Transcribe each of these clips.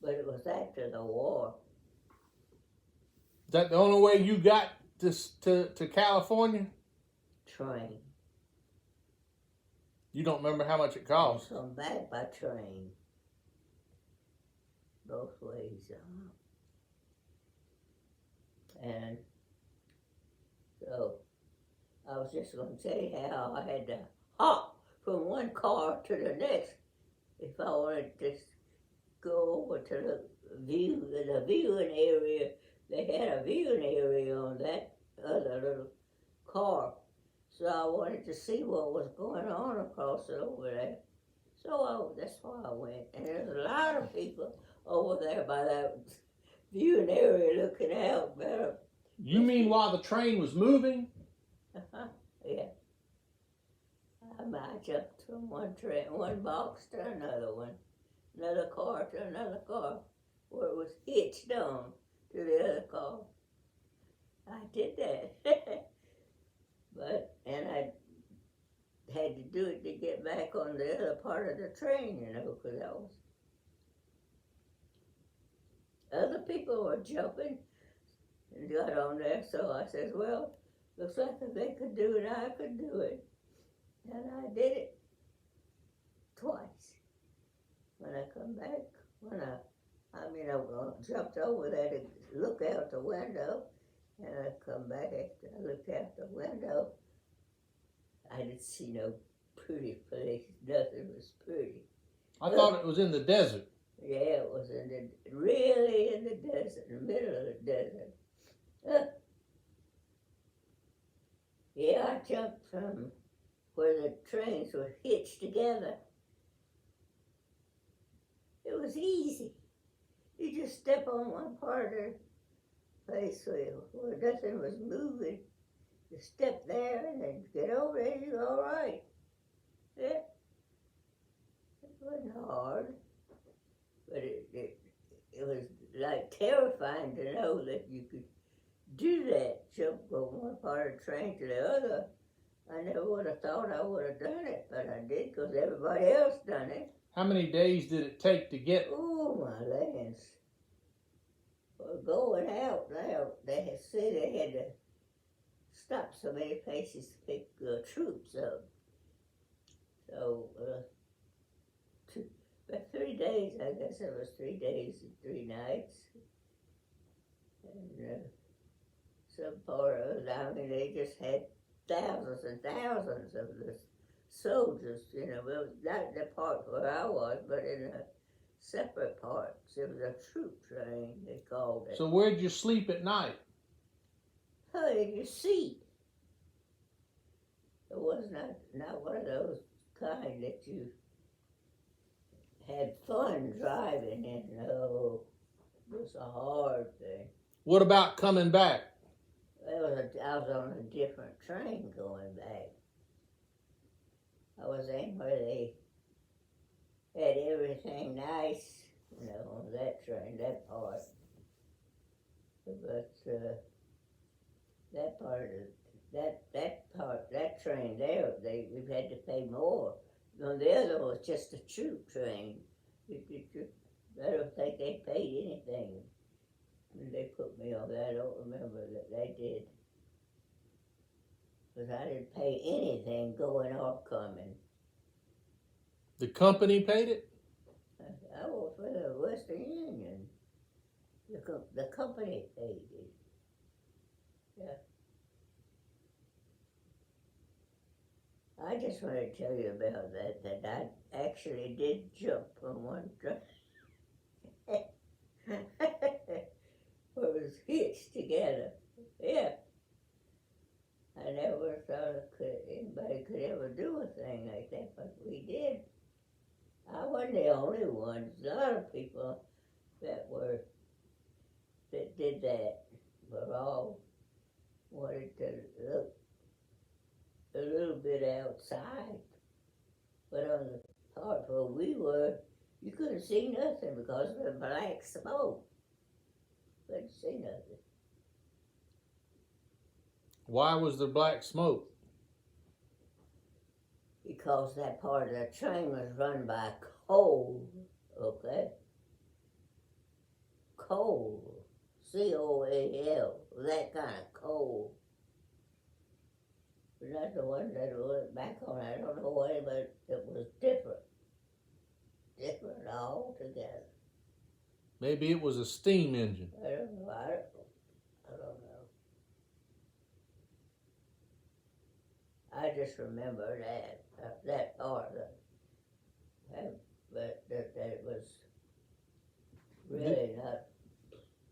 but it was after the war. Is that the only way you got to California? Train. You don't remember how much it cost? Come back by train. Both ways. And so I was just going to tell you how I had to hop from one car to the next if I wanted to go over to the viewing area. They had a viewing area on that other little car. So I wanted to see what was going on across it over there. So that's why I went. And there's a lot of people over there by that viewing area looking out better. You mean while the train was moving? Yeah. I jumped from one box to another one, another car to another car, where it was hitched on to the other car. I did that. And I had to do it to get back on the other part of the train, because other people were jumping and got on there. So I said, well, looks like if they could do it, I could do it. And I did it twice. When I come back, I jumped over there to look out the window, and I come back after I looked out the window. I didn't see no pretty place. Nothing was pretty. I thought it was in the desert. Yeah, it was really in the desert, in the middle of the desert. Yeah, I jumped from where the trains were hitched together. It was easy. You just step on one part of the place where nothing was moving. You step there and then get over there, you're all right. Yeah. It wasn't hard. But it was like terrifying to know that you could do that, jump from one part of the train to the other. I never would have thought I would have done it, but I did because everybody else done it. How many days did it take to get? Oh, my lands. Well, going out now, they had said they had to stop so many places to pick troops up. So, but 3 days, I guess it was 3 days and 3 nights. And some part of it, they just had thousands and thousands of the soldiers, it was not the part where I was, but in a separate part. It was a troop train, they called it. So where'd you sleep at night? Oh, in your seat. It was not one of those kind that you had fun driving in. No, it was a hard thing. What about coming back? I was on a different train going back. I was in where they had everything nice, on that train, that part. But that train there, we've had to pay more. The other was just a troop train. I don't think they paid anything when they put me on that. I don't remember that they did. Because I didn't pay anything going or coming. The company paid it? I worked for the Western Union. The company paid it. Yeah. I just want to tell you about that I actually did jump from one train. It was hitched together. Yeah. I never thought anybody could ever do a thing like that, but we did. I wasn't the only one. There's a lot of people that did that, but all wanted to look a little bit outside. But on the part where we were, you couldn't see nothing because of the black smoke. Couldn't see nothing. Why was there black smoke? Because that part of the train was run by coal, okay? coal, COAL, that kind of coal. But that's the one that I went back on. I don't know why, but it was different altogether. Maybe it was a steam engine. I don't know. I don't know. I just remember that part of it. But that it was really not.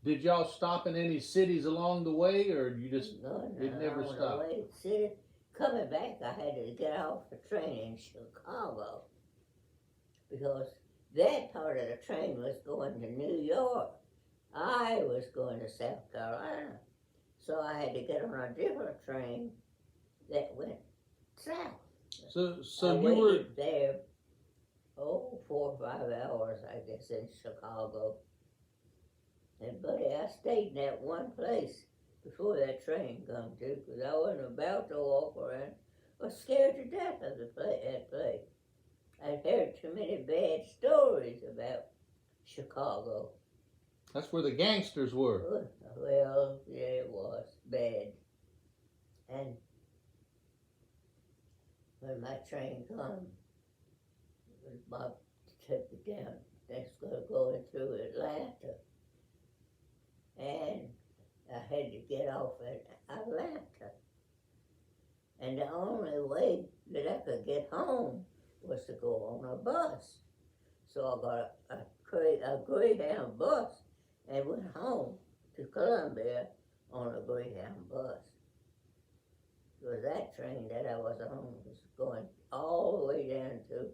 Did y'all stop in any cities along the way, or you just No, it never on the stopped? way. See, coming back, I had to get off the train in Chicago because that part of the train was going to New York. I was going to South Carolina, so I had to get on a different train that went south. So I you were waited there, 4 or 5 hours, I guess, in Chicago. And buddy, I stayed in that one place before that train come to, because I wasn't about to walk around. I was scared to death of that place. I'd heard too many bad stories about Chicago. that's where the gangsters were. Well, yeah, it was bad. And when my train come, Bob took me down. That's going to go into Atlanta. And I had to get off at Atlanta. And the only way that I could get home was to go on a bus. So I got a Greyhound bus and went home to Columbia on a Greyhound bus. Because that train that I was on was going all the way down to,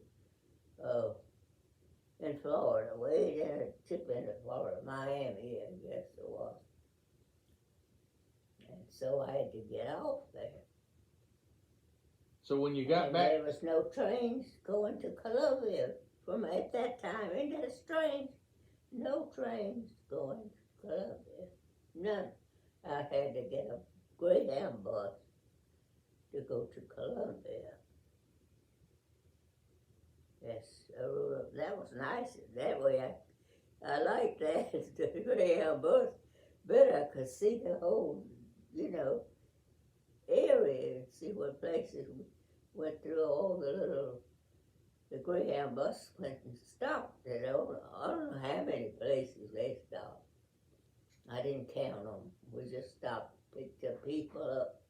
in Florida, way down at the tip end of Florida, Miami, I guess it was. And so I had to get off there. So when you got and back, there was no trains going to Columbia from at that time. Isn't that strange? No trains going to Columbia. None. I had to get a Greyhound bus to go to Columbia. Yes, that was nice. That way I liked that, the Greyhound bus. But I could see the whole, area and see what places we went through all the Greyhound bus went and stopped. I don't know how many places they stopped. I didn't count them. We just stopped, picked the people up,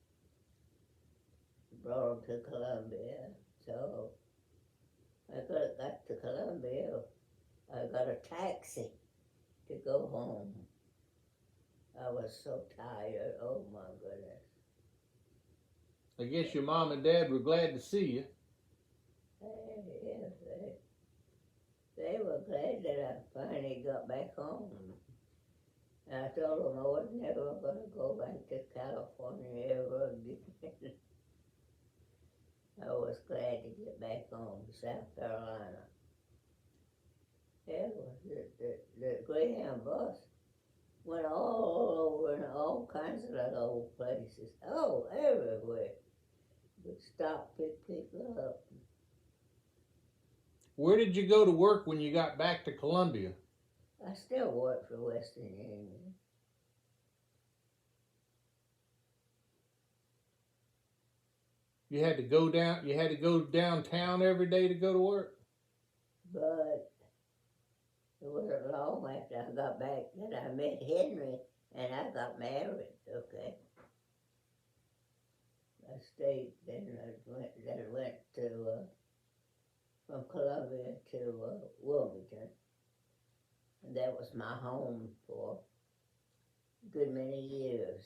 brought them to Columbia. So I got to Columbia. I got a taxi to go home. I was so tired. Oh my goodness. I guess your mom and dad were glad to see you. Yes, they were glad that I finally got back home. And I told them I was never going to go back to California ever again. I was glad to get back home to South Carolina. Yeah, the Greyhound bus went all over in all kinds of little old places. Oh, everywhere. Would stop, pick people up. Where did you go to work when you got back to Columbia? I still work for Western Union. You had to go downtown every day to go to work? But it wasn't long after I got back that I met Henry and I got married, okay? I stayed, then I went to, from Columbia to Wilmington. And that was my home for a good many years.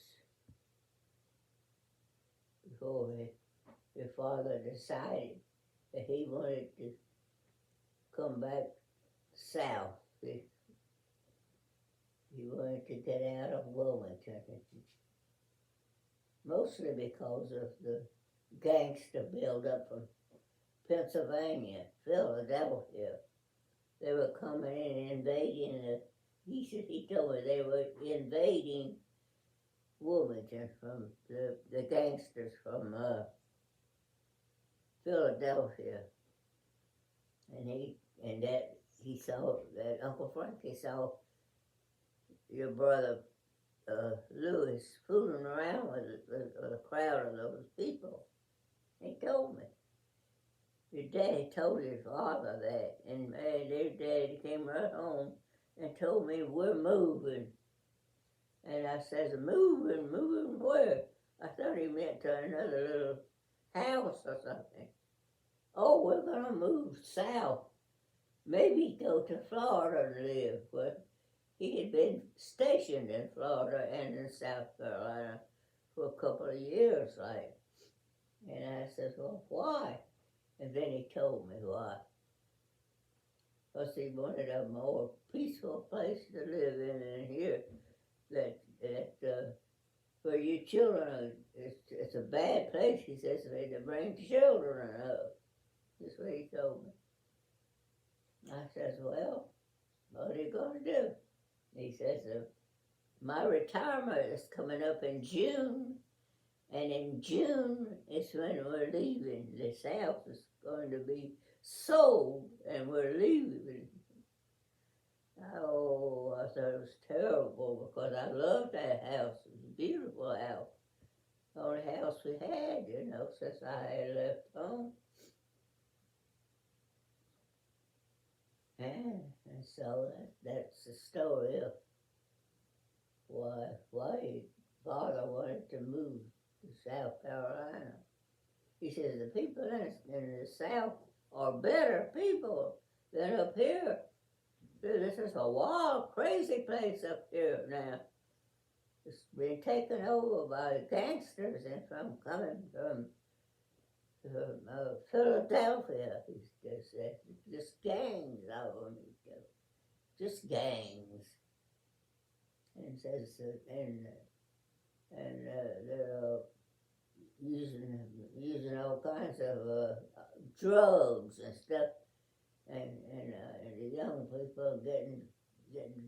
Before your father decided that he wanted to come back south. He wanted to get out of Wilmington. Mostly because of the gangster buildup from Pennsylvania, Philadelphia. They were coming in and invading he told me they were invading Wilmington from the gangsters from Philadelphia. And he saw that Uncle Frankie saw your brother Louis fooling around with a crowd of those people. He told me. Your daddy told his father that, and their daddy came right home and told me we're moving. And I says, moving where? I thought he meant to another little house or something. Oh, we're gonna move south. Maybe go to Florida to live. But he had been stationed in Florida and in South Carolina for a couple of years, like. And I says, well, why? And then he told me why. Because he wanted a more peaceful place to live in than here. That for you children, it's a bad place, he says, for you to bring children up. That's what he told me. I says, well, what are you going to do? He says, my retirement is coming up in June, and in June is when we're leaving. This house is going to be sold, and we're leaving. Oh, I thought it was terrible because I loved that house. It was a beautiful house. The only house we had, since I had left home. And so that's the story of why father wanted to move to South Carolina. He says the people in the South are better people than up here. This is a wild, crazy place up here now. It's been taken over by gangsters and coming from Philadelphia. Just gangs of them. Just gangs. And says they're using all kinds of drugs and stuff, and the young people getting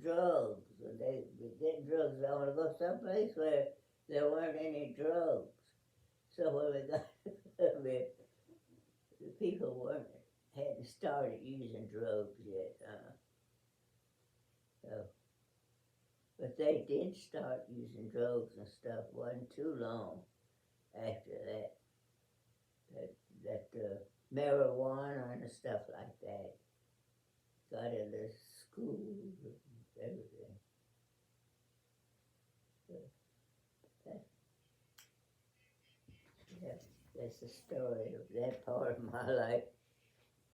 drugs. They getting drugs. I want to go someplace where there weren't any drugs. So when we got the people hadn't started using drugs yet. But they did start using drugs and stuff. Wasn't too long after that marijuana and stuff like that got in the schools and everything. That's the story of that part of my life.